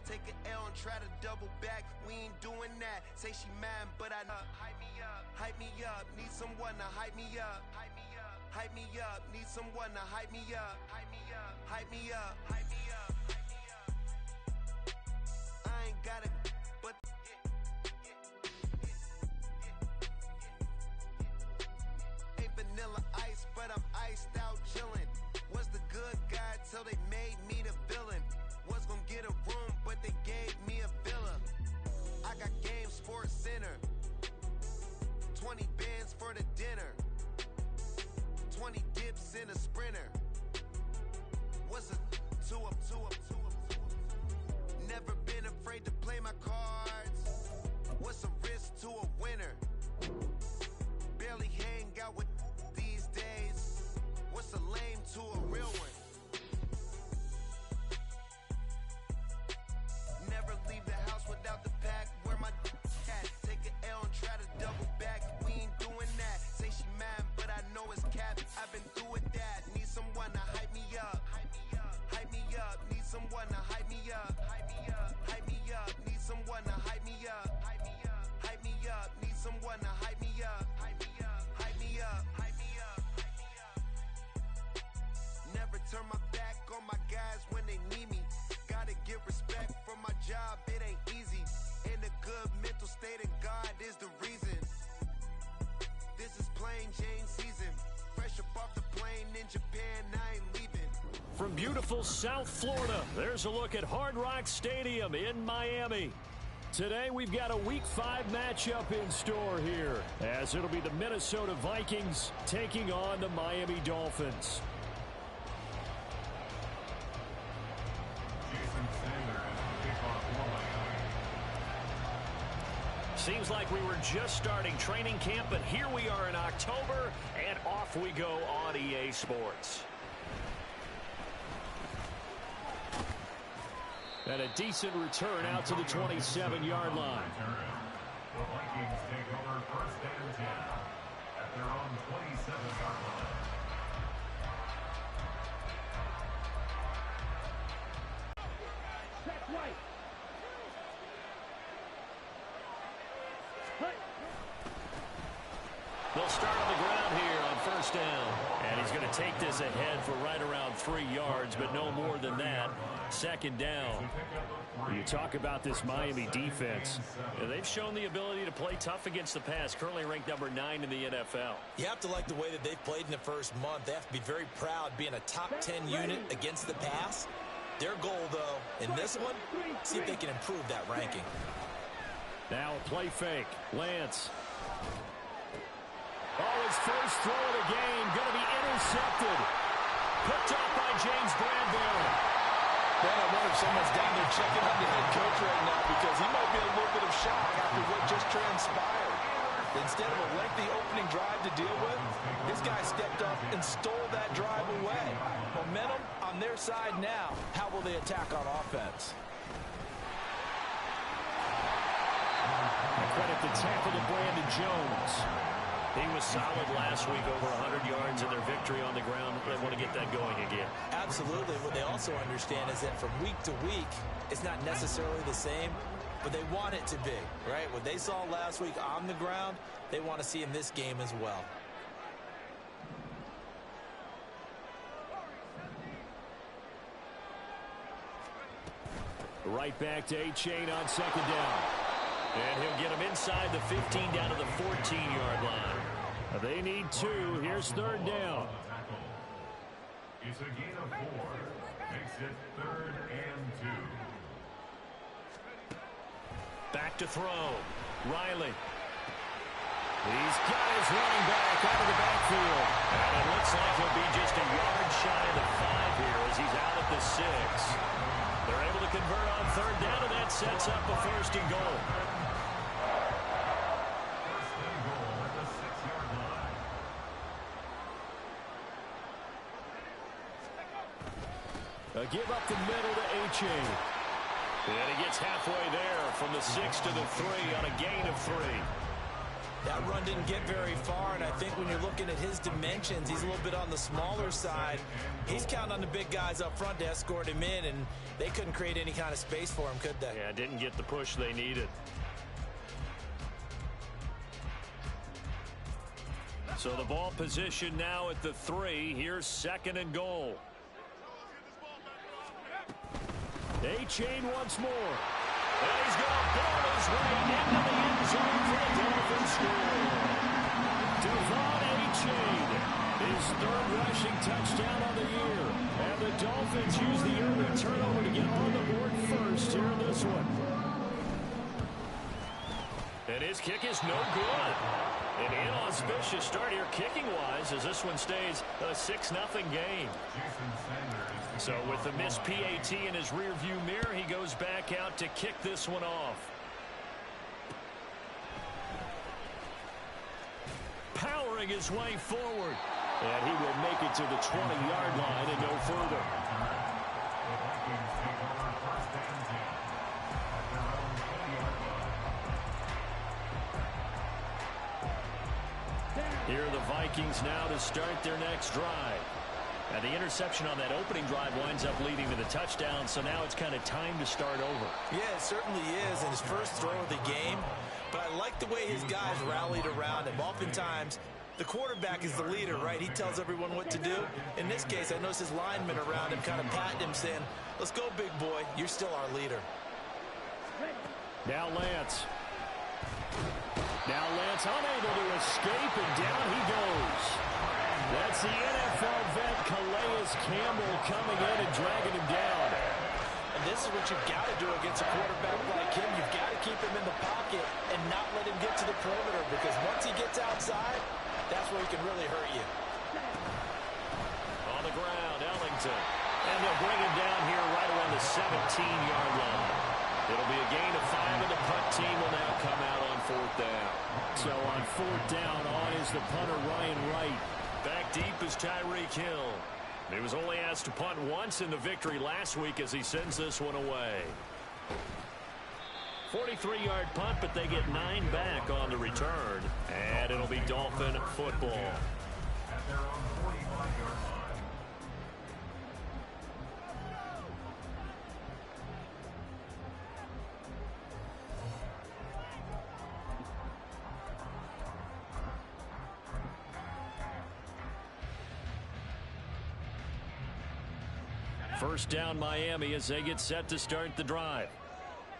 Take an L and try to double back. We ain't doing that. Say she mad, but I hype me up. Hype me up. Need someone to hype me up. Hype me up. Hype me up. Need someone to hype me up. Hype me up. Hype me up. Hype me up. Hype me up. I ain't got it, but ain't vanilla ice, but I'm iced out chillin'. Was the good guy till they made me the villain. Was gonna get a room, but they gave me a villa. I got Game Sports Center. 20 bands for the dinner. 20 dips in a sprinter. What's a two up? Never been afraid to play my cards. What's a risk to a winner? Barely hang out with these days. What's a lame to a real one? Never leave the house without the pack. Where my cat? Take an L and try to double back. We ain't doing that. Say she mad, but I know it's cap. I've been through with that. Need someone to hype me up. Hype me up. Hype me up. Need someone to hype me up. Hype me up. Hype me up. Need someone to hype me up. Hype me up. Hype me up. Need someone to hype me up. Hype me up. Hype me up. Hype me up. Hype me up. Never turn my back on my guys when they need me. Gotta get respect from my job, it ain't easy. In a good mental state of God is the reason. This is plain Jane season. Fresh up off the plane in Japan, I ain't leaving. From beautiful South Florida, there's a look at Hard Rock Stadium in Miami. Today we've got a Week 5 matchup in store here, as it'll be the Minnesota Vikings taking on the Miami Dolphins. Seems like we were just starting training camp, but here we are in October, and off we go on EA Sports. And a decent return out to the 27-yard line. The Vikings take over 1st and 10 at their own 27-yard line. Check right. They'll start on the ground here on 1st down. And he's going to take this ahead for right around 3 yards, but no more than that. 2nd down. You talk about this Miami defense. They've shown the ability to play tough against the pass, currently ranked number 9 in the NFL. You have to like the way that they've played in the first month. They have to be very proud being a top 10 unit against the pass. Their goal, though, in this one, see if they can improve that ranking. Now a play fake. Lance. Oh, his first throw of the game, going to be intercepted. Picked off by James Bradbury. Man, I wonder if someone's down there checking on the head coach right now, because he might be in a little bit of shock after what just transpired. Instead of a lengthy opening drive to deal with, this guy stepped up and stole that drive away. Momentum on their side now. How will they attack on offense? Credit the tackle to Brandon Jones. He was solid last week, over 100 yards in their victory on the ground. They want to get that going again. Absolutely. What they also understand is that from week to week, it's not necessarily the same, but they want it to be, right? What they saw last week on the ground, they want to see in this game as well. Right back to A-Chain on 2nd down. And he'll get him inside the 15 down to the 14-yard line. They need 2. Here's 3rd down. It's a gain of 4. Makes it 3rd and 2. Back to throw. Riley. He's got his running back out of the backfield. And it looks like he'll be just a yard shy of the 5 here as he's out at the 6. They're able to convert on 3rd down, and that sets up a 1st and goal. 1st and goal at the 6-yard line. A give up the middle to A-Chain. And he gets halfway there from the 6 to the 3 on a gain of 3. That run didn't get very far, and I think when you're looking at his dimensions, he's a little bit on the smaller side. He's counting on the big guys up front to escort him in, and they couldn't create any kind of space for him, could they? Yeah, didn't get the push they needed. So the ball position now at the 3. Here's 2nd and goal. A-Chain once more. And he's going to ball his way into the end zone for the Dolphins score. Devon A-Chain, his 3rd rushing touchdown of the year. And the Dolphins use the early turnover to get on the board first here in this one. And his kick is no good. An inauspicious start here kicking-wise as this one stays a 6-0 game. So with the missed PAT in his rearview mirror, he goes back out to kick this one off. Powering his way forward. And he will make it to the 20-yard line and no further. Here are the Vikings now to start their next drive. And the interception on that opening drive winds up leading to the touchdown, so now it's kind of time to start over. Yeah, it certainly is in his first throw of the game. But I like the way his guys rallied around him. Oftentimes, the quarterback is the leader, right? He tells everyone what to do. In this case, I noticed his linemen around him kind of patting him, saying, let's go, big boy. You're still our leader. Now Lance. Now Lance unable to escape, and down he goes. That's the NFL vet Calais Campbell coming in and dragging him down. And this is what you've got to do against a quarterback like him. You've got to keep him in the pocket and not let him get to the perimeter, because once he gets outside, that's where he can really hurt you. On the ground, Ellington. And they'll bring him down here right around the 17-yard line. It'll be a gain of 5, and the punt team will now come out on 4th down. So on 4th down, on is the punter, Ryan Wright. Back deep is Tyreek Hill. He was only asked to punt once in the victory last week as he sends this one away. 43-yard punt, but they get 9 back on the return. And it'll be Dolphin football. At their own 45-yard line. First down Miami as they get set to start the drive.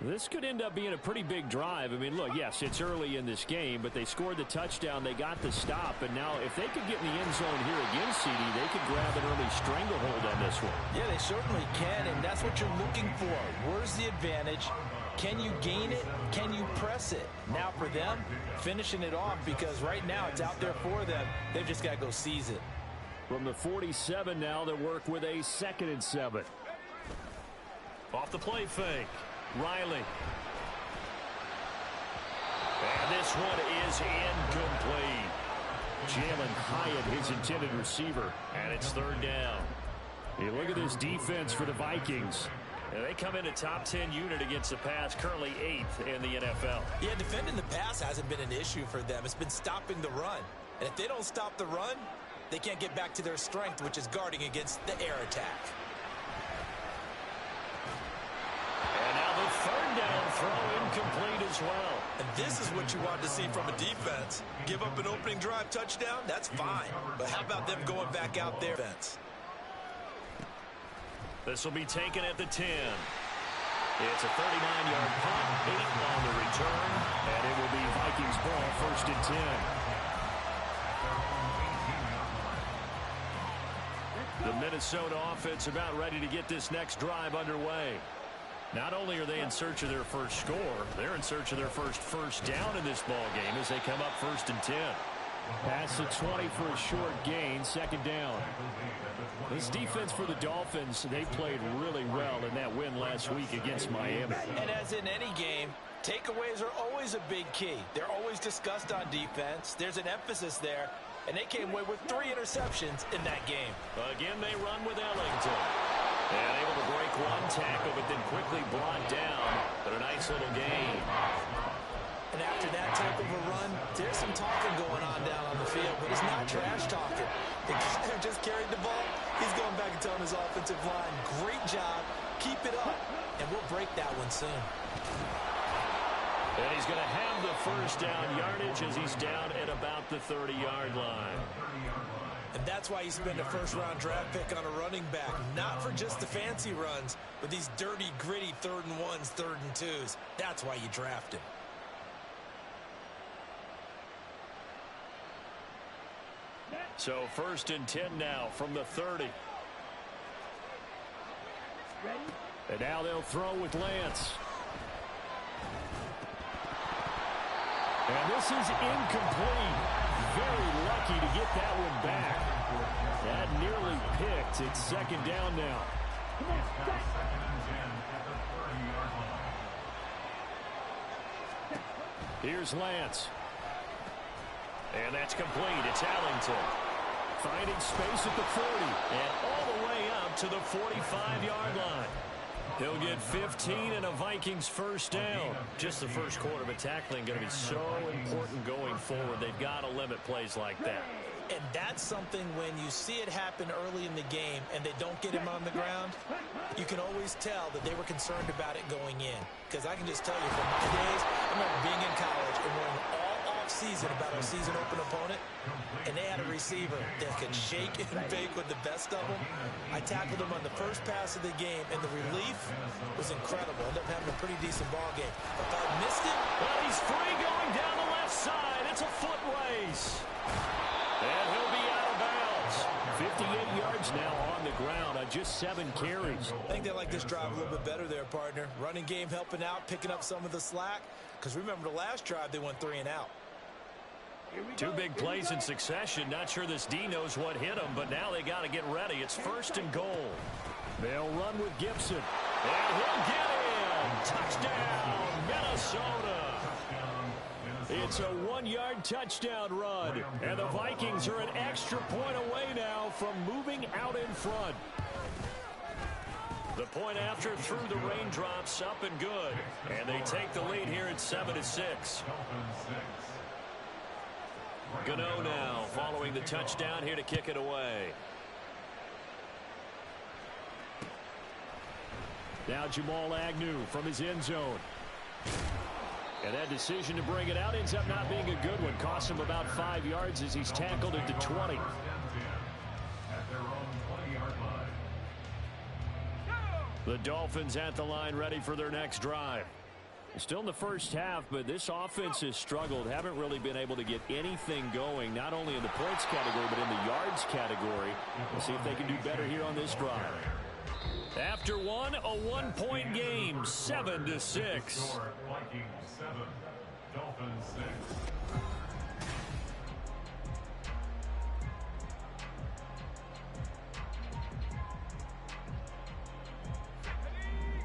This could end up being a pretty big drive. I mean, look, yes, it's early in this game, but they scored the touchdown. They got the stop. And now if they could get in the end zone here again, CD, they could grab an early stranglehold on this one. Yeah, they certainly can, and that's what you're looking for. Where's the advantage? Can you gain it? Can you press it? Now for them, finishing it off, because right now it's out there for them. They've just got to go seize it. From the 47 now, they work with a 2nd and 7. Off the play fake. Riley. And this one is incomplete. Jalen Hyatt, his intended receiver, and it's 3rd down. You look at this defense for the Vikings. And they come in a top 10 unit against the pass, currently 8th in the NFL. Yeah, defending the pass hasn't been an issue for them. It's been stopping the run. And if they don't stop the run, they can't get back to their strength, which is guarding against the air attack. And now the 3rd down throw incomplete as well. And this is what you want to see from a defense. Give up an opening drive touchdown, that's fine. But how about them going back out there? This will be taken at the 10. It's a 39-yard punt, 8 on the return, and it will be Vikings ball, 1st and 10. The Minnesota offense about ready to get this next drive underway. Not only are they in search of their first score, they're in search of their first down in this ball game as they come up 1st and 10. Pass the 20 for a short gain, 2nd down. This defense for the Dolphins, they played really well in that win last week against Miami. And as in any game, takeaways are always a big key. They're always discussed on defense. There's an emphasis there, and they came away with 3 interceptions in that game. Again, they run with Ellington. And able to break one tackle, but then quickly brought down. But a nice little gain. And after that type of a run, there's some talking going on down on the field, but it's not trash talking. The guy who just carried the ball, he's going back and telling his offensive line, great job, keep it up, and we'll break that one soon. And he's going to have the first down yardage as he's down at about the 30-yard line. And that's why you spend a first-round draft pick on a running back, not for just the fancy runs, but these dirty, gritty 3rd and 1s, 3rd and 2s. That's why you draft him. So 1st and 10 now from the 30. And now they'll throw with Lance. And this is incomplete. Very lucky to get that one back. That nearly picked. It's 2nd down now. Here's Lance. And that's complete. It's Allington. Finding space at the 40. And all the way up to the 45-yard line. He'll get 15 and a Vikings first down. Just the first quarter, but tackling going to be so important going forward. They've got to limit plays like that. And that's something when you see it happen early in the game and they don't get him on the ground, you can always tell that they were concerned about it going in. Because I can just tell you from my days, I remember being in college and worrying all off-season about our season open opponent, and they had a receiver that could shake and bake with the best of them. I tackled him on the first pass of the game, and the relief was incredible. Ended up having a pretty decent ball game. If I missed it, well, he's free going down the left side. It's a foot race. And he'll be out of bounds. 58 yards now on the ground on just 7 carries. I think they like this drive a little bit better there, partner. Running game helping out, picking up some of the slack. Because remember the last drive, they went 3 and out. 2 big plays in succession. Not sure this D knows what hit him, but now they got to get ready. It's 1st and goal. They'll run with Gibson. And he'll get in. Touchdown, Minnesota. It's a 1-yard touchdown run. And the Vikings are an extra point away now from moving out in front. The point after through the raindrops, up and good. And they take the lead here at 7-6. Gano now following the touchdown here to kick it away. Now Jamal Agnew from his end zone. And that decision to bring it out ends up not being a good one. Cost him about 5 yards as he's tackled into 20. The Dolphins at the line ready for their next drive. Still in the first half, but this offense has struggled. Haven't really been able to get anything going, not only in the points category, but in the yards category. We'll see if they can do better here on this drive. After one, a 1-point game, 7-6. Vikings 7, Dolphins 6.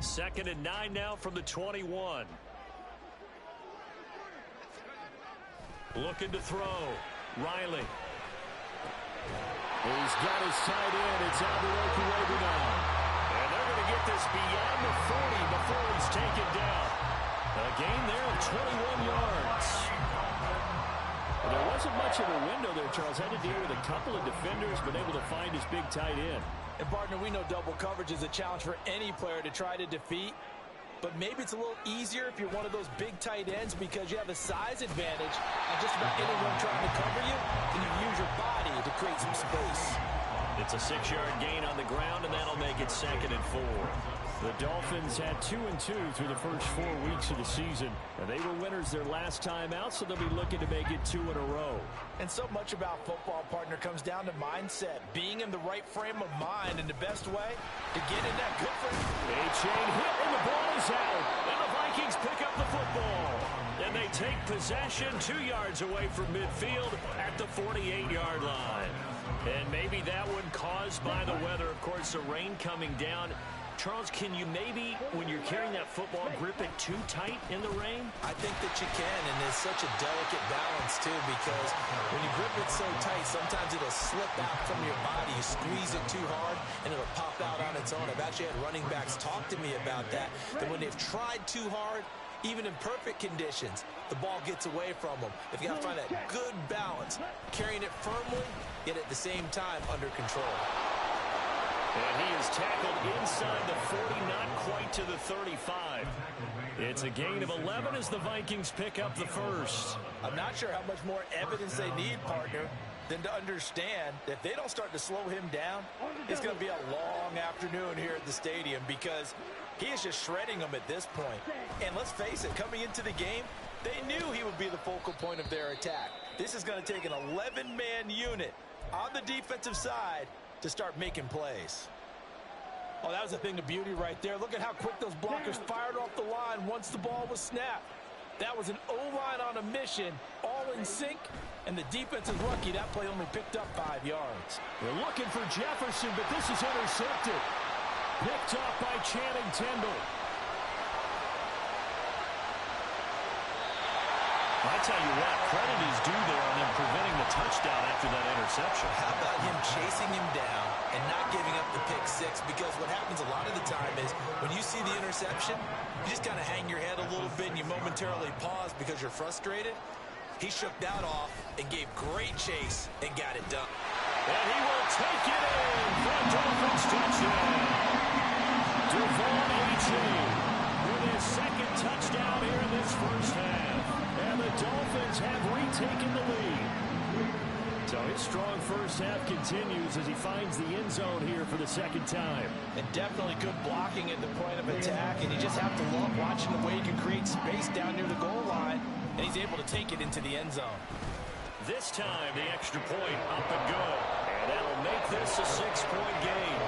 2nd and 9 now from the 21. Looking to throw. Riley. He's got his tight end. It's Abuokuebu now. And they're going to get this beyond the 40 before he's taken down. A gain there of 21 yards. Well, there wasn't much of a window there, Charles. Had to deal with a couple of defenders, but able to find his big tight end. And, partner, we know double coverage is a challenge for any player to try to defeat. But maybe it's a little easier if you're one of those big tight ends because you have a size advantage on just about anyone trying to cover you, and you use your body to create some space. It's a 6-yard gain on the ground, and that'll make it 2nd and 4. The Dolphins had 2-2 through the first 4 weeks of the season, and they were winners their last time out, so they'll be looking to make it 2 in a row. And so much about football, partner, comes down to mindset, being in the right frame of mind, and the best way to get in that good for A chain hit, and the ball is out, and the Vikings pick up the football. And they take possession 2 yards away from midfield at the 48-yard line. And maybe that one caused by the weather, of course, the rain coming down. Charles, can you maybe, when you're carrying that football, grip it too tight in the rain? I think that you can, and it's such a delicate balance, too, because when you grip it so tight, sometimes it'll slip out from your body. You squeeze it too hard, and it'll pop out on its own. I've actually had running backs talk to me about that when they've tried too hard, even in perfect conditions, the ball gets away from them. If you got to find that good balance, carrying it firmly, yet at the same time under control. And he is tackled inside the 40, not quite to the 35. It's a gain of 11 as the Vikings pick up the first. I'm not sure how much more evidence they need, partner, than to understand that if they don't start to slow him down, it's going to be a long afternoon here at the stadium because he is just shredding them at this point. And let's face it, coming into the game, they knew he would be the focal point of their attack. This is going to take an 11-man unit on the defensive side to start making plays. Oh, that was a thing of beauty right there. Look at how quick those blockers fired off the line once the ball was snapped. That was an O-line on a mission, all in sync, and the defense is lucky that play only picked up 5 yards. They're looking for Jefferson, but this is intercepted. Picked off by Channing Tindall. I tell you what, credit is due there on them preventing the touchdown after that interception. How about him chasing him down and not giving up the pick six? Because what happens a lot of the time is when you see the interception, you just kind of hang your head a little bit and you momentarily pause because you're frustrated. He shook that off and gave great chase and got it done. And he will take it in for a Dolphins touchdown. Devon A.J. with his second touchdown here in this first half. And the Dolphins have retaken the lead. So his strong first half continues as he finds the end zone here for the second time. And definitely good blocking at the point of attack. And you just have to love watching the way he can create space down near the goal line. And he's able to take it into the end zone. This time the extra point up and go. And that'll make this a 6-point game.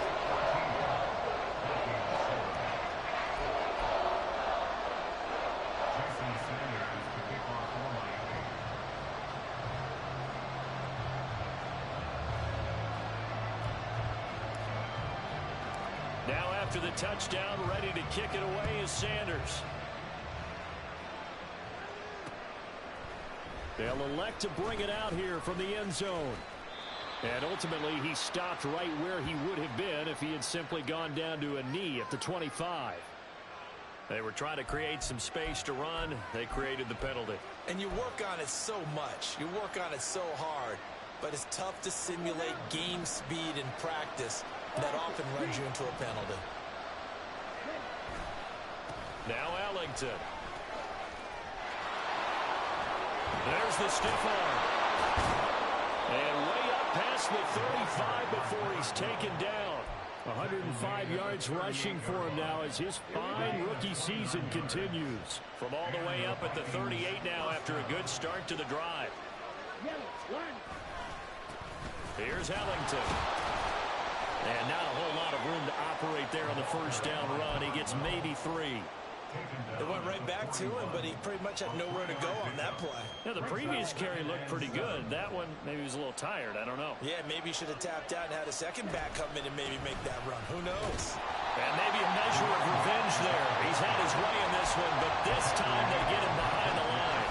Now after the touchdown, ready to kick it away is Sanders. They'll elect to bring it out here from the end zone. And ultimately, he stopped right where he would have been if he had simply gone down to a knee at the 25. They were trying to create some space to run. They created the penalty. And you work on it so much. You work on it so hard. But it's tough to simulate game speed in practice. That often runs you into a penalty. Now Ellington. There's the stiff arm. And way up past the 35 before he's taken down. 105 yards rushing for him now as his fine rookie season continues. From all the way up at the 38 now after a good start to the drive. Here's Ellington. And not a whole lot of room to operate there on the first down run. He gets maybe 3. It went right back to him, but he pretty much had nowhere to go on that play. Yeah, the previous carry looked pretty good. That one, maybe he was a little tired. I don't know. Yeah, maybe he should have tapped out and had a second back come in and maybe make that run. Who knows? And maybe a measure of revenge there. He's had his way in this one, but this time they get him behind the line.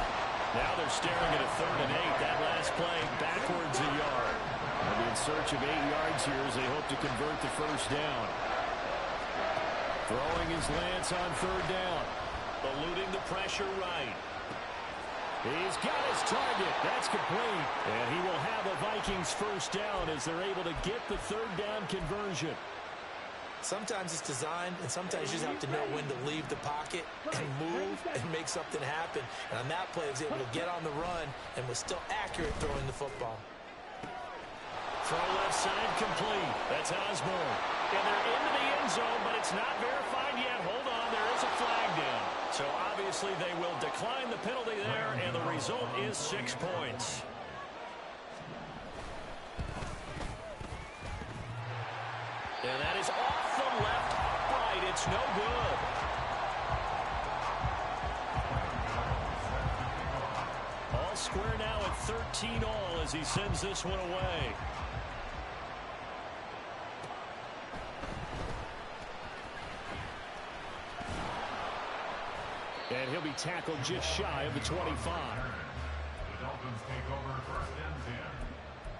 Now they're staring at a 3rd and 8. That last play backwards a yard. They'll be in search of 8 yards here as they hope to convert the first down. Throwing his Lance on 3rd down. Eluding the pressure right. He's got his target. That's complete. And he will have a Vikings first down as they're able to get the 3rd down conversion. Sometimes it's designed, and sometimes you just have to know when to leave the pocket and move and make something happen. And on that play, he was able to get on the run and was still accurate throwing the football. Throw left side complete. That's Osborne. And they're into the end zone, but it's not verified yet. Hold on, there is a flag down. So obviously they will decline the penalty there, and the result is 6 points. And that is off the left upright. It's no good. All square now at 13 all as he sends this one away. And he'll be tackled just shy of the 25. The Dolphins take over first and 10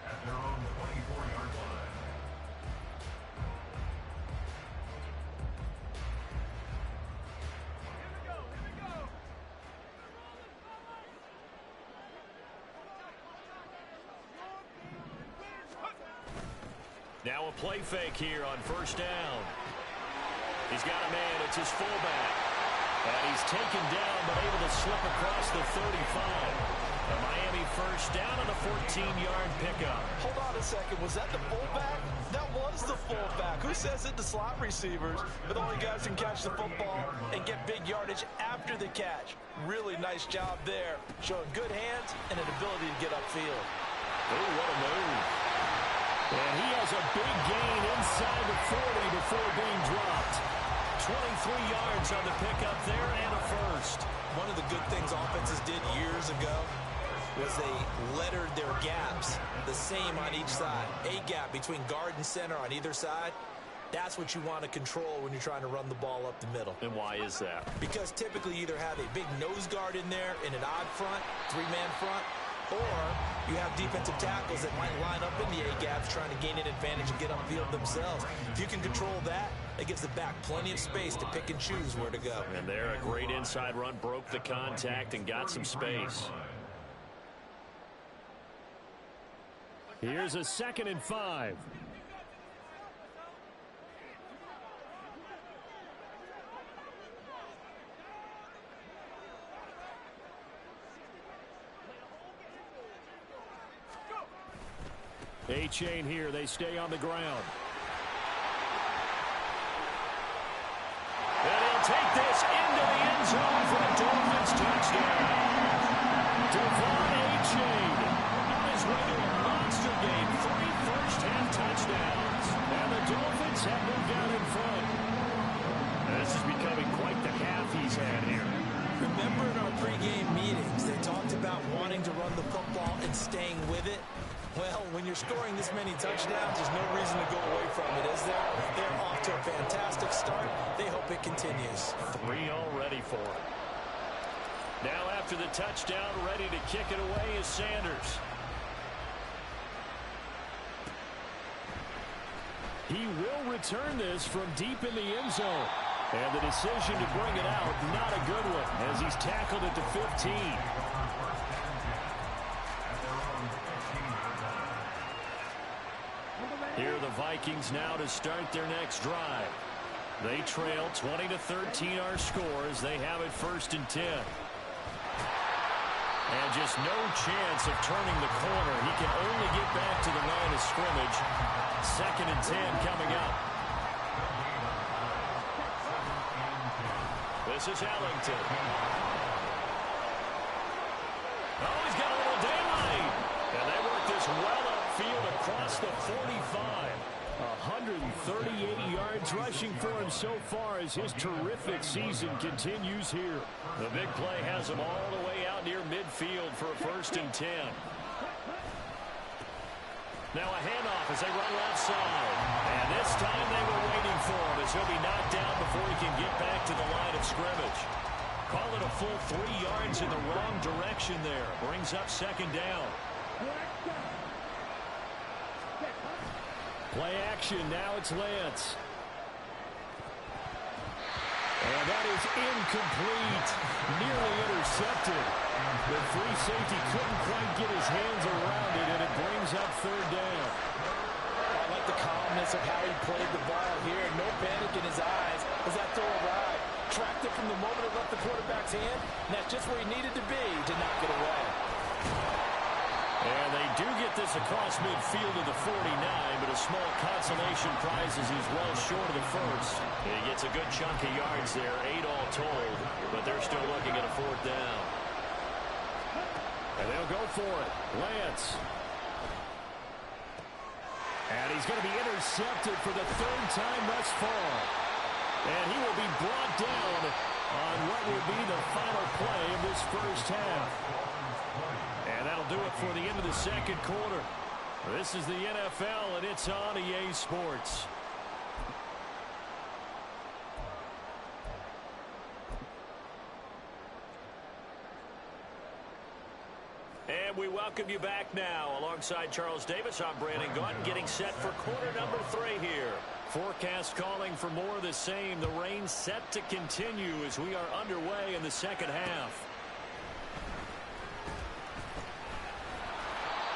at their own 24-yard line. Now a play fake here on first down. He's got a man. It's his fullback. And he's taken down but able to slip across the 35. A Miami first down on a 14-yard pickup. Hold on a second. Was that the fullback? That was the fullback. Who says it to slot receivers? But only guys can catch the football and get big yardage after the catch. Really nice job there. Showing good hands and an ability to get upfield. Oh, what a move. And he has a big gain inside the 40 before being dropped. 23 yards on the pickup there and a first. One of the good things offenses did years ago was they lettered their gaps the same on each side. A gap between guard and center on either side. That's what you want to control when you're trying to run the ball up the middle. And why is that? Because typically you either have a big nose guard in there in an odd front, three-man front, or you have defensive tackles that might line up in the A-gaps trying to gain an advantage and get upfield themselves. If you can control that, it gives the back plenty of space to pick and choose where to go. And there, a great inside run, broke the contact and got some space. Here's a 2nd and 5. A-chain here. They stay on the ground. And he'll take this into the end zone for a Dolphins touchdown. Devon A-chain on his way to a monster game. 3 first-half touchdowns. And the Dolphins have moved out in front. And this is becoming quite the half he's had here. Remember in our pregame meetings, they talked about wanting to run the football and staying with it. Well, when you're scoring this many touchdowns, there's no reason to go away from it, is there? They're off to a fantastic start. They hope it continues. 3 already for him. Now after the touchdown, ready to kick it away is Sanders. He will return this from deep in the end zone. And the decision to bring it out, not a good one, as he's tackled at the 15. Here are the Vikings now to start their next drive. They trail 20-13 our score as they have it 1st and 10. And just no chance of turning the corner. He can only get back to the line of scrimmage. 2nd and 10 coming up. This is Ellington. Oh, he's got a little daylight. And they work this well upfield across the 45. 138 yards rushing for him so far as his terrific season continues here. The big play has him all the way out near midfield for a 1st and 10. Now a handoff as they run left side. And this time they were waiting for him as he'll be knocked down before he can get back to the line of scrimmage. Call it a full 3 yards in the wrong direction there. Brings up 2nd down. Play action. Now it's Lance. And that is incomplete. Nearly intercepted. The free safety couldn't quite get his hands around it, and it brings up 3rd down. I like the calmness of how he played the ball here. No panic in his eyes as that throw arrived. Tracked it from the moment it left the quarterback's hand, and that's just where he needed to be to knock it away. And they do get this across midfield to the 49, but a small consolation prize as he's well short of the first. And he gets a good chunk of yards there, 8 all told, but they're still looking at a 4th down. And they'll go for it. Lance. And he's going to be intercepted for the 3rd time thus far. And he will be brought down on what will be the final play of this first half. And that'll do it for the end of the 2nd quarter. This is the NFL, and it's on EA Sports. And we welcome you back now. Alongside Charles Davis, I'm Brandon Gaudin, getting set for quarter number 3 here. Forecast calling for more of the same. The rain set to continue as we are underway in the second half.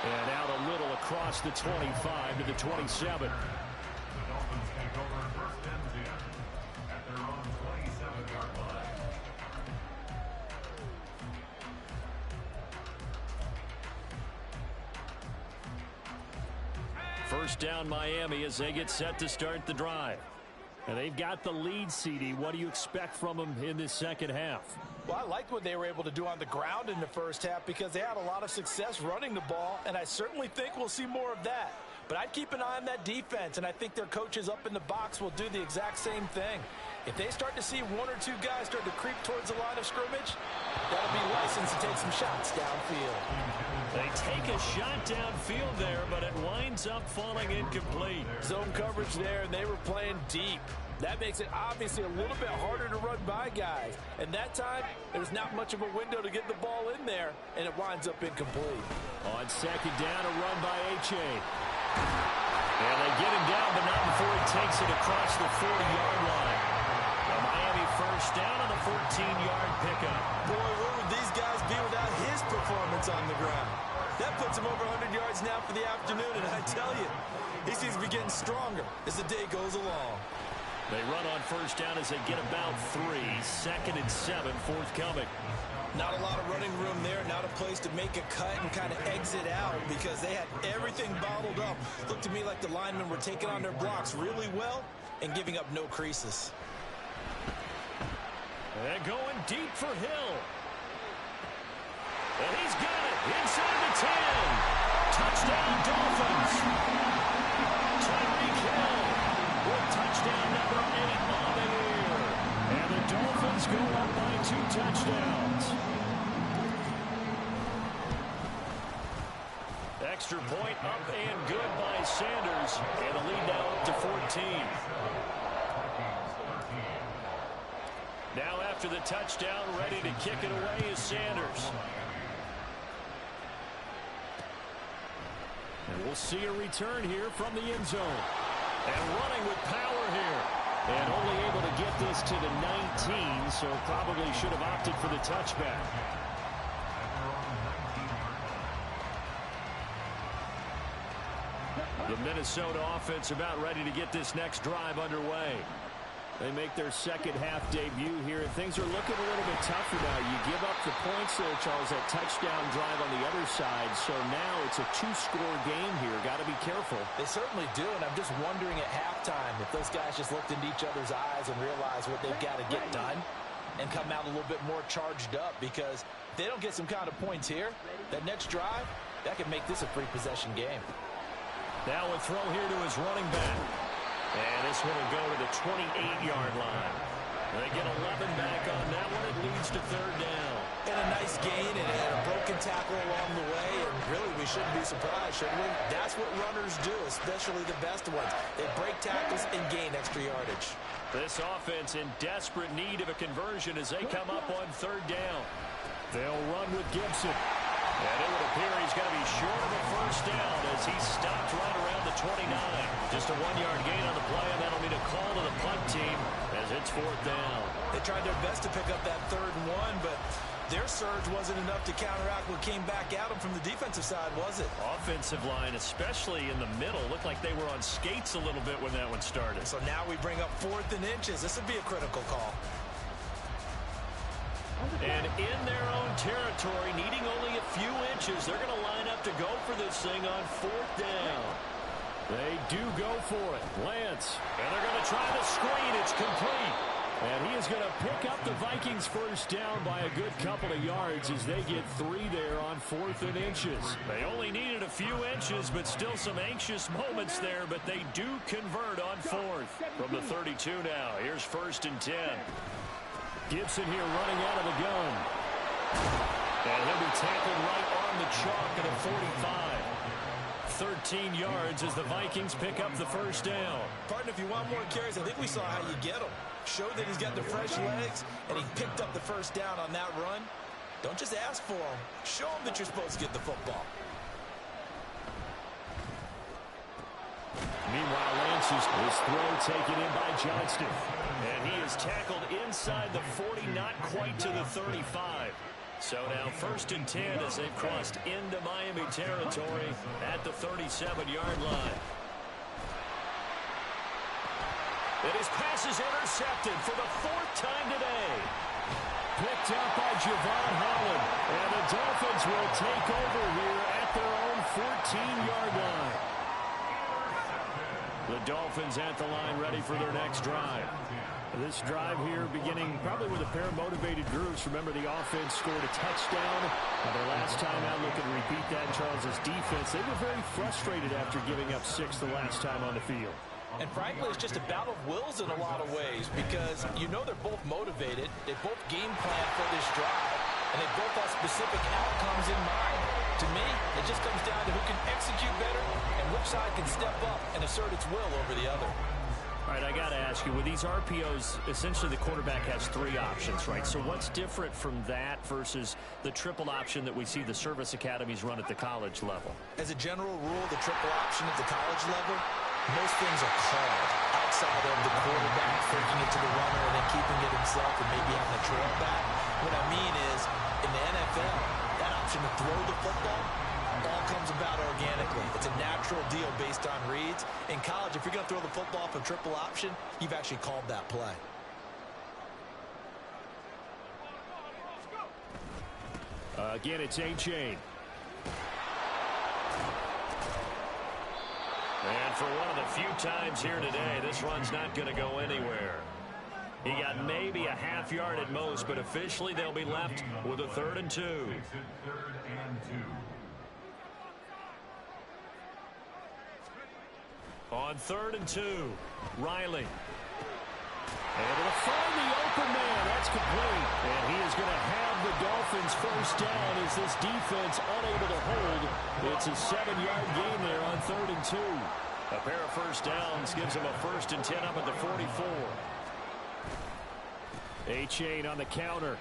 And out a little across the 25 to the 27. The Dolphins take over first and 10 at their own 27-yard line. First down Miami as they get set to start the drive. And they've got the lead, CD. What do you expect from them in this second half? Well, I liked what they were able to do on the ground in the first half because they had a lot of success running the ball, and I certainly think we'll see more of that. But I'd keep an eye on that defense, and I think their coaches up in the box will do the exact same thing. If they start to see 1 or 2 guys start to creep towards the line of scrimmage, that'll be license to take some shots downfield. They take a shot downfield there, but it winds up falling incomplete. Zone coverage there, and they were playing deep. That makes it obviously a little bit harder to run by guys. And that time, there's not much of a window to get the ball in there, and it winds up incomplete. On second down, a run by H.A. And they get him down, but not before he takes it across the 40-yard line. A Miami first down on the 14-yard pickup. Boy, where would these guys be without his performance on the ground? That puts him over 100 yards now for the afternoon, and I tell you, he seems to be getting stronger as the day goes along. They run on first down as they get about 3. 2nd and 7 forthcoming. Not a lot of running room there, not a place to make a cut and kind of exit out because they had everything bottled up. Looked to me like the linemen were taking on their blocks really well and giving up no creases. And going deep for Hill. And he's got it inside the 10. Touchdown Dolphins. Tyreek Hill with touchdown number 8 on the year. And the Dolphins go up by 2 touchdowns. Extra point up and good by Sanders. And the lead now up to 14. Now after the touchdown, ready to kick it away is Sanders. And we'll see a return here from the end zone. And running with power here. And only able to get this to the 19, so probably should have opted for the touchback. The Minnesota offense about ready to get this next drive underway. They make their second half debut here, and things are looking a little bit tougher now. You give up the points there, Charles, that touchdown drive on the other side. So now it's a 2-score game here. Got to be careful. They certainly do, and I'm just wondering at halftime if those guys just looked into each other's eyes and realized what they've got to get done and come out a little bit more charged up, because if they don't get some kind of points here, that next drive, that could make this a free possession game. Now a throw here to his running back. And this one will go to the 28-yard line. They get 11 back on that one. It leads to 3rd down. And a nice gain and a broken tackle along the way. And really, we shouldn't be surprised, should we? That's what runners do, especially the best ones. They break tackles and gain extra yardage. This offense in desperate need of a conversion as they come up on 3rd down. They'll run with Gibson. And it would appear he's going to be short of a first down as he's stopped right around the 29. Just a 1-yard gain on the play, and that'll mean a call to the punt team as it's 4th down. They tried their best to pick up that 3rd and 1, but their surge wasn't enough to counteract what came back at them from the defensive side, was it? Offensive line, especially in the middle, looked like they were on skates a little bit when that one started. So now we bring up 4th and inches. This would be a critical call. And in their own territory, needing only a few inches, they're going to line up to go for this thing on 4th down. They do go for it. Lance. And they're going to try the screen. It's complete. And he is going to pick up the Vikings first down by a good couple of yards as they get 3 there on 4th and inches. They only needed a few inches, but still some anxious moments there, but they do convert on 4th. From the 32 now, here's 1st and 10. Gibson here running out of the gun. And he'll be tackled right on the chalk at a 45. 13 yards as the Vikings pick up the first down. Partner, if you want more carries, I think we saw how you get them. Showed that he's got the fresh legs, and he picked up the first down on that run. Don't just ask for them. Show them that you're supposed to get the football. Meanwhile, Lance's throw taken in by Johnston. And he is tackled inside the 40, not quite to the 35. So now 1st and 10 as they've crossed into Miami territory at the 37-yard line. And his pass is intercepted for the 4th time today. Picked up by Javon Holland. And the Dolphins will take over here at their own 14-yard line. The Dolphins at the line ready for their next drive. This drive here beginning probably with a pair of motivated groups. Remember, the offense scored a touchdown. Their last time out, looking to repeat that in Charles's defense. They were very frustrated after giving up 6 the last time on the field. And frankly, it's just a battle of wills in a lot of ways because you know they're both motivated. They both game plan for this drive, and they both have specific outcomes in mind. To me, it just comes down to who can execute better and which side can step up and assert its will over the other. All right, I got to ask you, with these RPOs, essentially the quarterback has 3 options, right? So what's different from that versus the triple option that we see the service academies run at the college level? As a general rule, the triple option at the college level, most things are called outside of the quarterback faking it to the runner and then keeping it himself and maybe having a trail back. What I mean is, in the NFL, that option to throw the football all comes about organically. It's a natural deal based on reads. In college, if you're going to throw the football for triple option, you've actually called that play. Again, it's A-Chain. And for one of the few times here today, this run's not going to go anywhere. He got maybe a half yard at most, but officially they'll be left with a 3rd and 2. On 3rd and 2, Riley. Able to find the open man. That's complete. And he is going to have the Dolphins first down as this defense unable to hold. It's a 7-yard gain there on 3rd and 2. A pair of first downs gives him a 1st and 10 up at the 44. A-Chain on the counter.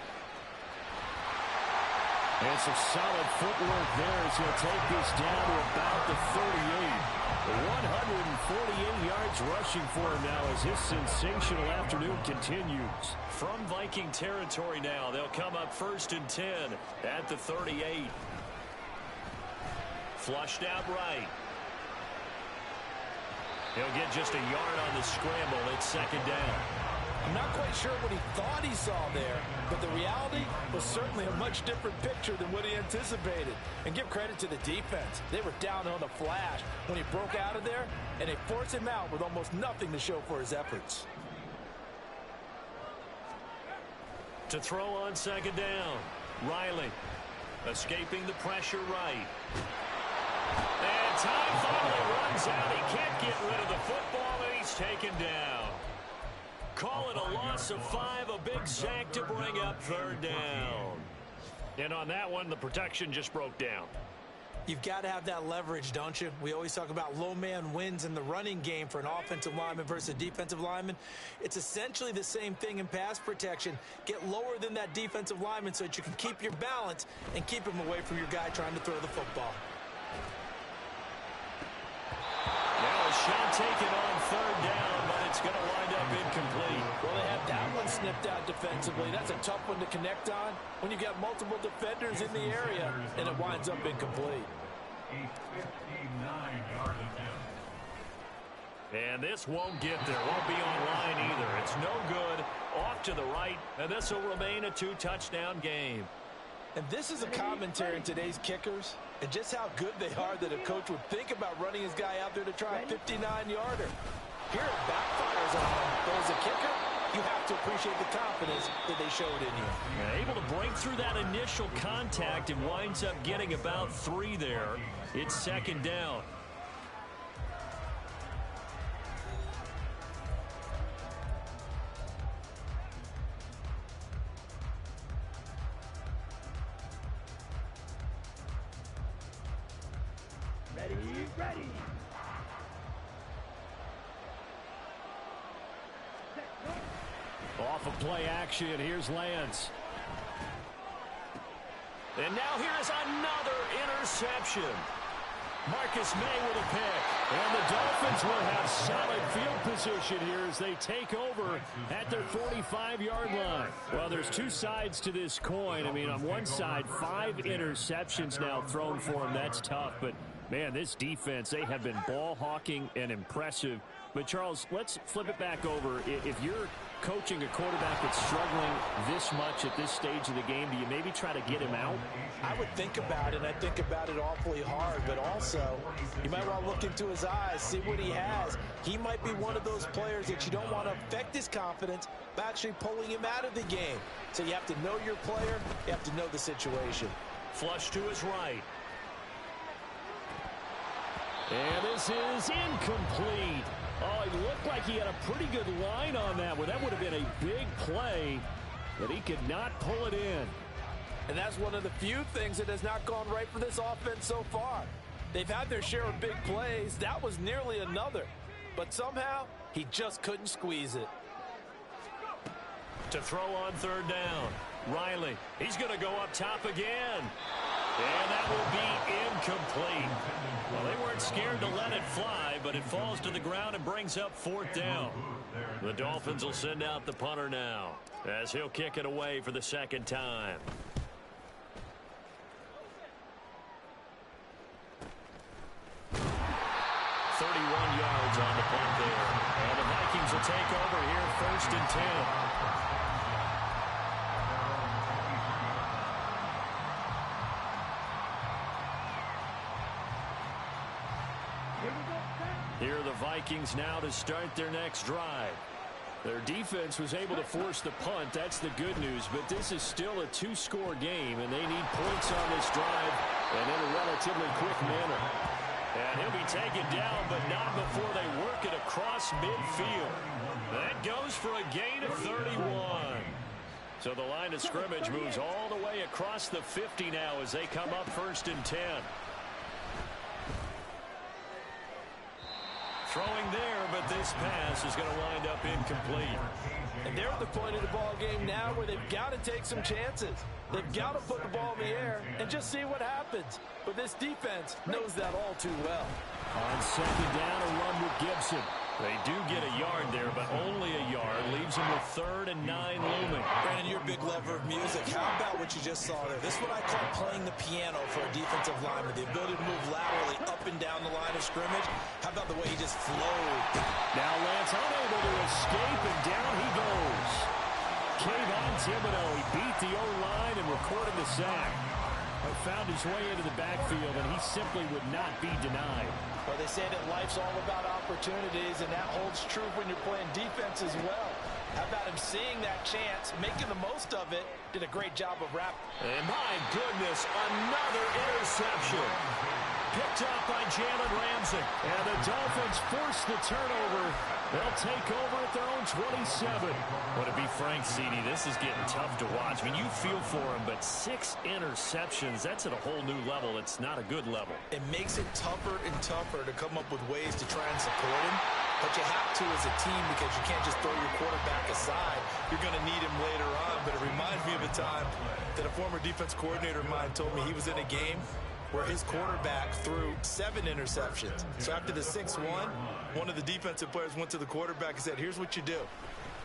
And some solid footwork there as he'll take this down to about the 38. 148 yards rushing for him now as his sensational afternoon continues. From Viking territory now, they'll come up 1st and 10 at the 38. Flushed out right. He'll get just a yard on the scramble. It's 2nd down. I'm not quite sure what he thought he saw there, but the reality was certainly a much different picture than what he anticipated. And give credit to the defense. They were down on the flash when he broke out of there, and they forced him out with almost nothing to show for his efforts. To throw on 2nd down, Riley escaping the pressure right. And time finally runs out. He can't get rid of the football, and he's taken down. Call it a loss of 5, a big sack to bring up 3rd down. And on that one, the protection just broke down. You've got to have that leverage, don't you? We always talk about low man wins in the running game for an offensive lineman versus a defensive lineman. It's essentially the same thing in pass protection. Get lower than that defensive lineman so that you can keep your balance and keep him away from your guy trying to throw the football. Now a shot taken on 3rd down, but it's going to wind up incomplete. Well, they had that one snipped out defensively. That's a tough one to connect on when you got multiple defenders in the area, and it winds up incomplete. A 59-yard attempt. And this won't get there. Won't be on line either. It's no good. Off to the right, and this will remain a 2-touchdown game. And this is a commentary in today's kickers and just how good they are that a coach would think about running his guy out there to try a 59-yarder. Here it backfires on him, but as a kicker, you have to appreciate the confidence that they showed in you. Yeah, able to break through that initial contact and winds up getting about 3 there. It's 2nd down. Ready. Off of play action, here's Lance. And now here is another interception. Marcus May with a pick. And the Dolphins will have solid field position here as they take over at their 45-yard line. Well, there's two sides to this coin. I mean, on one side, 5 interceptions now thrown for them. That's tough. But, man, this defense, they have been ball hawking and impressive. But, Charles, let's flip it back over. If you're coaching a quarterback that's struggling this much at this stage of the game, do you maybe try to get him out? I would think about it, and I think about it awfully hard, but also you might want to look into his eyes, see what he has. He might be one of those players that you don't want to affect his confidence by actually pulling him out of the game. So you have to know your player, you have to know the situation. Flush to his right. And this is incomplete. Oh, he looked like he had a pretty good line on that one. That would have been a big play, but he could not pull it in. And that's one of the few things that has not gone right for this offense so far. They've had their share of big plays. That was nearly another. But somehow, he just couldn't squeeze it. To throw on third down. Riley, he's going to go up top again. And that will be incomplete. Well, they weren't scared to let it fly, but it falls to the ground and brings up fourth down. The Dolphins will send out the punter now as he'll kick it away for the second time. Yards on the punt there. And the Vikings will take over here first and 10. Here are the Vikings now to start their next drive. Their defense was able to force the punt. That's the good news. But this is still a 2-score game, and they need points on this drive and in a relatively quick manner. And he'll be taken down, but not before they work it across midfield. That goes for a gain of 31. So the line of scrimmage moves all the way across the 50 now as they come up first and 10. Throwing there, but this pass is going to wind up incomplete. And they're at the point of the ball game now where they've got to take some chances. They've got to put the ball in the air and just see what happens. But this defense knows that all too well. On second down, a run with Gibson. They do get a yard there, but only a yard. Leaves them with 3rd and 9 looming. Brandon, you're a big lover of music. How about what you just saw there? This is what I call playing the piano for a defensive lineman. The ability to move laterally up and down the line of scrimmage. How about the way he just flowed? Now Lance unable to escape, and down he goes. Kayvon Thibodeau, he beat the O-line and recorded the sack. But found his way into the backfield, and he simply would not be denied. Well, they say that life's all about opportunities, and that holds true when you're playing defense as well. How about him seeing that chance, making the most of it, did a great job of wrapping. And my goodness, another interception. Picked up by Jalen Ramsey. And the Dolphins force the turnover. They'll take over at their own 27. Well, to be frank, CD, this is getting tough to watch. I mean, you feel for him, but 6 interceptions, that's at a whole new level. It's not a good level. It makes it tougher and tougher to come up with ways to try and support him. But you have to as a team because you can't just throw your quarterback aside. You're going to need him later on. But it reminds me of a time that a former defense coordinator of mine told me he was in a game where his quarterback threw 7 interceptions. So after the 6-1, one of the defensive players went to the quarterback and said, here's what you do.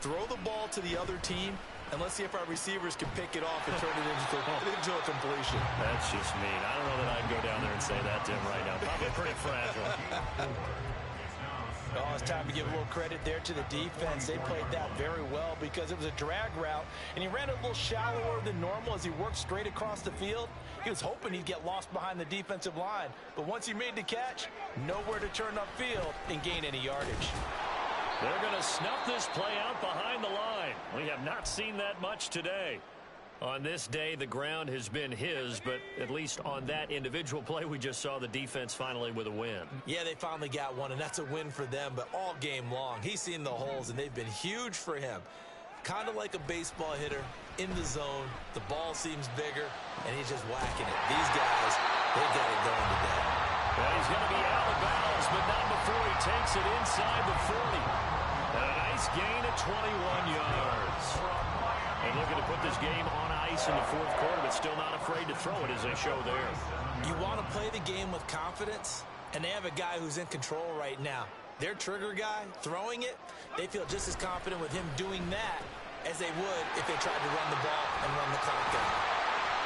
Throw the ball to the other team, and let's see if our receivers can pick it off and turn it into a completion. That's just mean. I don't know that I'd go down there and say that to him right now. Probably pretty fragile. Oh, it's time to give a little credit there to the defense. They played that very well because it was a drag route, and he ran it a little shallower than normal as he worked straight across the field. He was hoping he'd get lost behind the defensive line, but once he made the catch, nowhere to turn upfield and gain any yardage. They're going to snuff this play out behind the line. We have not seen that much today. On this day, the ground has been his, but at least on that individual play, we just saw the defense finally with a win. Yeah, they finally got one, and that's a win for them, but all game long, he's seen the holes, and they've been huge for him. Kind of like a baseball hitter in the zone. The ball seems bigger, and he's just whacking it. These guys, they got it going today. Well, he's going to be out of bounds, but not before he takes it inside the 40. And a nice gain of 21 yards. And looking to put this game on ice points in the fourth quarter, but still not afraid to throw it as they show there. You want to play the game with confidence, and they have a guy who's in control right now. Their trigger guy, throwing it, they feel just as confident with him doing that as they would if they tried to run the ball and run the clock out.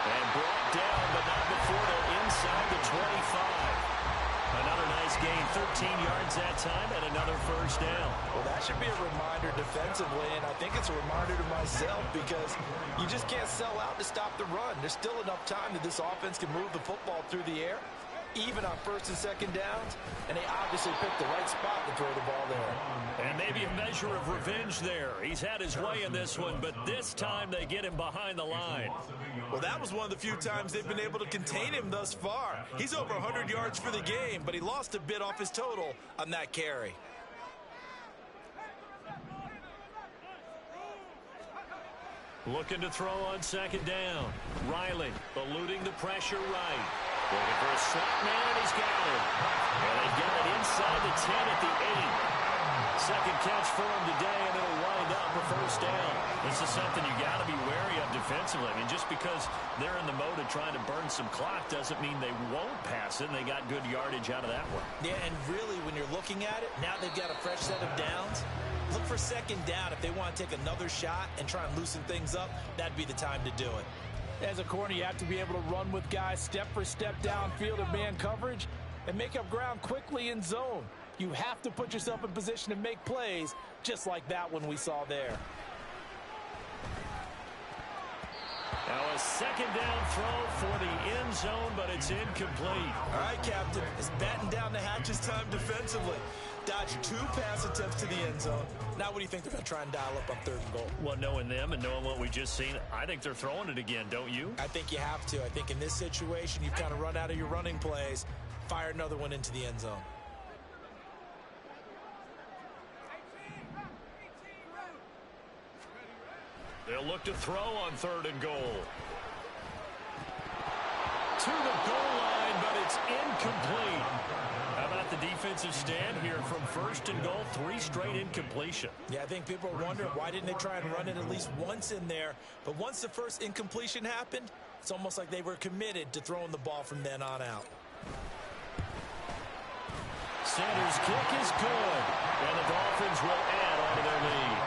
And brought down, but not before they're inside the 25. Another nice gain, 13 yards that time, and another first down. Well, that should be a reminder defensively, and I think it's a reminder to myself because you just can't sell out to stop the run. There's still enough time that this offense can move the football through the air, even on first and second downs, and they obviously picked the right spot to throw the ball there. And maybe a measure of revenge there. He's had his way in this one, but this time they get him behind the line. Well, that was one of the few times they've been able to contain him thus far. He's over 100 yards for the game, but he lost a bit off his total on that carry. Looking to throw on second down. Riley eluding the pressure right. Looking for a slot man, and he's got it. And they've got it inside the 10 at the 8. Second catch for him today, and it'll wind up a first down. This is something you got to be wary of defensively. I mean, just because they're in the mode of trying to burn some clock doesn't mean they won't pass it, and they got good yardage out of that one. Yeah, and really, when you're looking at it, now they've got a fresh set of downs. Look for second down. If they want to take another shot and try and loosen things up, that'd be the time to do it. As a corner, you have to be able to run with guys step for step downfield in man coverage and make up ground quickly in zone. You have to put yourself in position to make plays, just like that one we saw there. Now a second down throw for the end zone, but it's incomplete. All right, Captain, it's batten down the hatches time defensively. Dodged 2 pass attempts to the end zone. Now what do you think they're going to try and dial up on 3rd and goal? Well, knowing them and knowing what we just seen, I think they're throwing it again, don't you? I think you have to. I think in this situation, you've kind of run out of your running plays. Fire another one into the end zone. They'll look to throw on 3rd and goal. To the goal line, but it's incomplete. How about the defensive stand here from 1st and goal? 3 straight incompletion. Yeah, I think people are wondering why didn't they try and run it at least once in there. But once the first incompletion happened, it's almost like they were committed to throwing the ball from then on out. Sanders' kick is good, and the Dolphins will add on to their lead.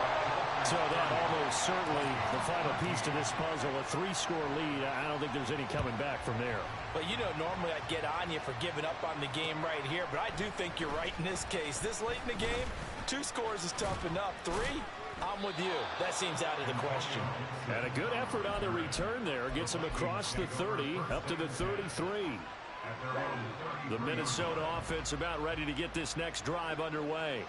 So that almost certainly the final piece to this puzzle, a 3-score lead. I don't think there's any coming back from there. But, you know, normally I'd get on you for giving up on the game right here, but I do think you're right in this case. This late in the game, 2 scores is tough enough. 3, I'm with you. That seems out of the question. And a good effort on the return there. Gets him across the 30, up to the 33. The Minnesota offense about ready to get this next drive underway.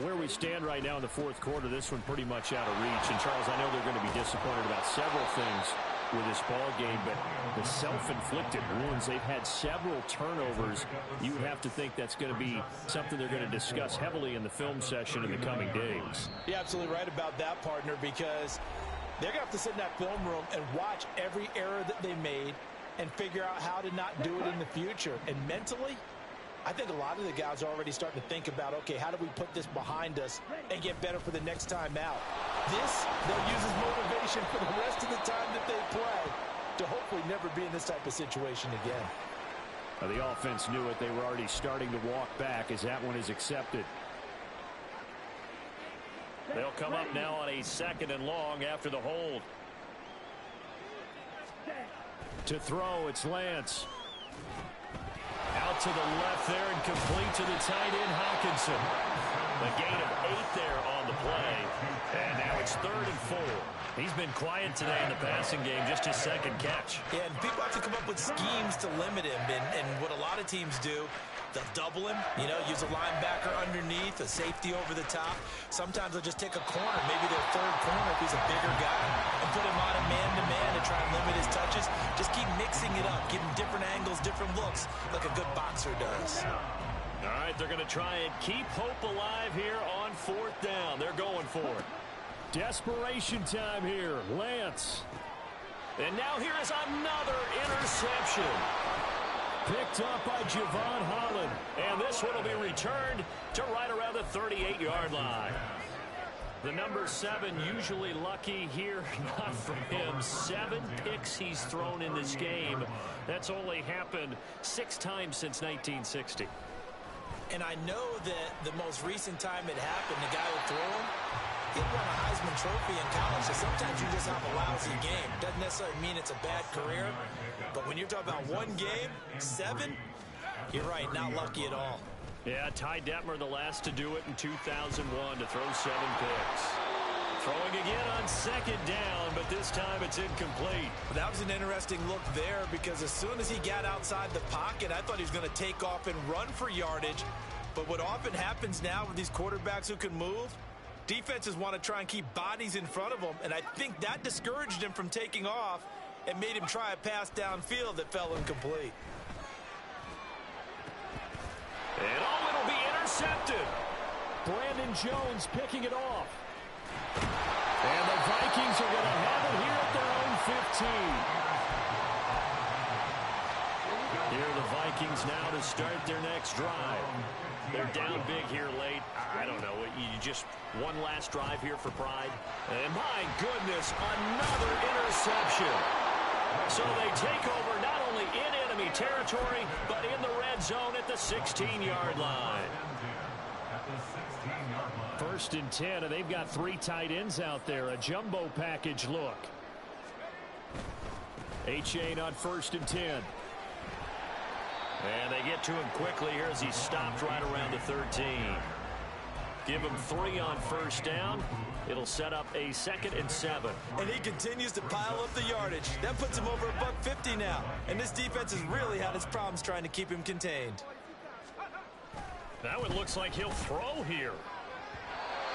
Where we stand right now in the fourth quarter, this one pretty much out of reach. And, Charles, I know they're going to be disappointed about several things with this ball game, but the self-inflicted wounds, they've had several turnovers. You would have to think that's going to be something they're going to discuss heavily in the film session in the coming days. You're absolutely right about that, partner, because they're going to have to sit in that film room and watch every error that they made and figure out how to not do it in the future. And mentally, I think a lot of the guys are already starting to think about, okay, how do we put this behind us and get better for the next time out? This, they'll use as motivation for the rest of the time that they play to hopefully never be in this type of situation again. Now, the offense knew it. They were already starting to walk back as that one is accepted. They'll come up now on a 2nd and long after the hold. To throw, it's Lance. Out to the left there and complete to the tight end, Hawkinson. A gain of 8 there on the play. And now it's 3rd and 4. He's been quiet today in the passing game, just his 2nd catch. Yeah, and people have to come up with schemes to limit him. And what a lot of teams do, they'll double him, you know, use a linebacker underneath, a safety over the top. Sometimes they'll just take a corner, maybe their 3rd corner if he's a bigger guy, and put him on a man-to-man to try and limit his touches. Just keep mixing it up, give him different angles, different looks, like a good boxer does. All right, they're going to try and keep hope alive here on 4th down. They're going for it. Desperation time here. Lance. And now here is another interception. Picked up by Javon Holland. And this one will be returned to right around the 38-yard line. The number 7 usually lucky here, not for him. 7 picks he's thrown in this game. That's only happened 6 times since 1960. And I know that the most recent time it happened, the guy who threw him, he won a Heisman Trophy in college, so sometimes you just have a lousy game. Doesn't necessarily mean it's a bad career, but when you're talking about one game, 7, you're right, not lucky at all. Yeah, Ty Detmer, the last to do it in 2001 to throw 7 picks. Throwing again on 2nd down, but this time it's incomplete. That was an interesting look there because as soon as he got outside the pocket, I thought he was going to take off and run for yardage. But what often happens now with these quarterbacks who can move, defenses want to try and keep bodies in front of them, and I think that discouraged him from taking off and made him try a pass downfield that fell incomplete. And it'll be intercepted. Brandon Jones picking it off. And the Vikings are going to have it here at their own 15. Here are the Vikings now to start their next drive. They're down big here late. I don't know. You just one last drive here for pride. And my goodness, another interception. So they take over not only in enemy territory, but in the red zone at the 16-yard line. 1st and 10, and they've got 3 tight ends out there. A jumbo package look. A-Chain on 1st and 10. And they get to him quickly here as he stopped right around the 13. Give him 3 on 1st down. It'll set up a 2nd and 7. And he continues to pile up the yardage. That puts him over $150 now. And this defense has really had its problems trying to keep him contained. That one looks like he'll throw here.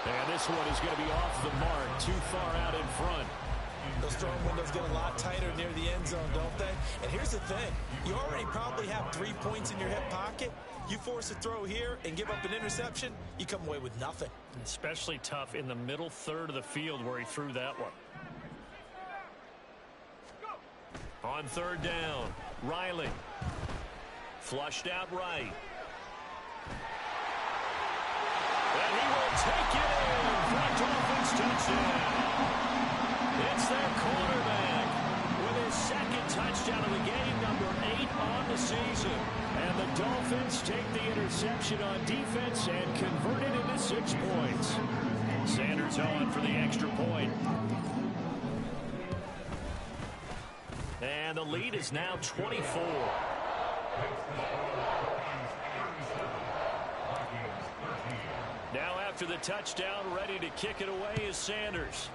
And this one is going to be off the mark, too far out in front. Those throwing windows get a lot tighter near the end zone, don't they? And here's the thing. You already probably have 3 points in your hip pocket. You force a throw here and give up an interception, you come away with nothing. Especially tough in the middle third of the field where he threw that one. On 3rd down, Riley. Flushed out right. And he will take it in for a Dolphins touchdown. It's their quarterback with his 2nd touchdown of the game, number 8 on the season. And the Dolphins take the interception on defense and convert it into 6 points. Sanders on for the extra point. And the lead is now 24. Now after the touchdown, ready to kick it away is Sanders.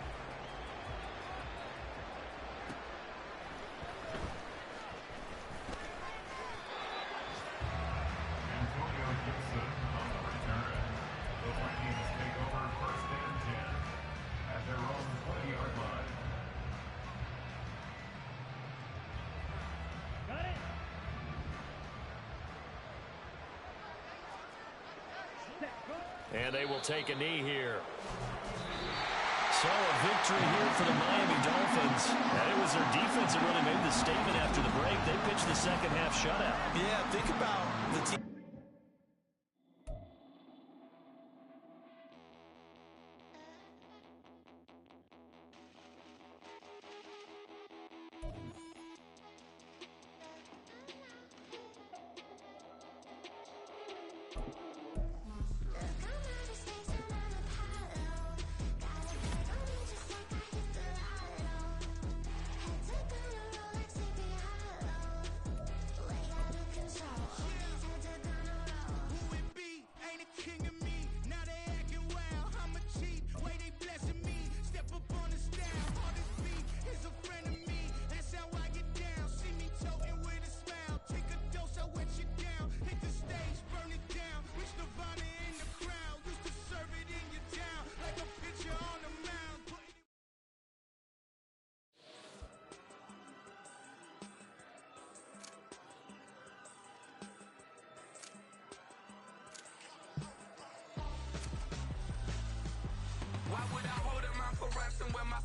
And they will take a knee here. So a victory here for the Miami Dolphins. And it was their defense that really made the statement after the break. They pitched the second half shutout. Yeah, think about the team.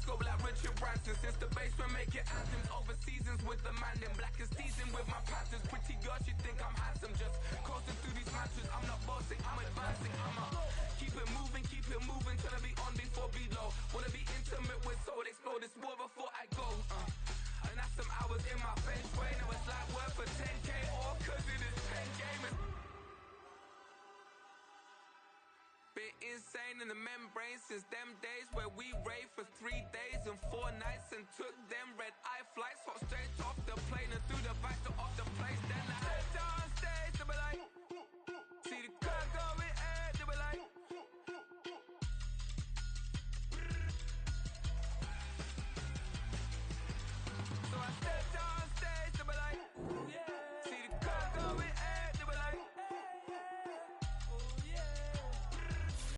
scope like Richard Branson. Since the basement making anthems over seasons with the man. Then black is seasoned with my Panthers. Pretty girl, she think I'm handsome. Just coasting through these mantras. I'm not bossing, I'm advancing. Keep it moving, trying to be on before below. Wanna be intimate with soul, explore this war before I go. And that's some hours in my bench way. Now it's like work for 10K or cause it is 10 gamers. Been insane in the membrane since them days where we raved for 3 days and 4 nights and took them red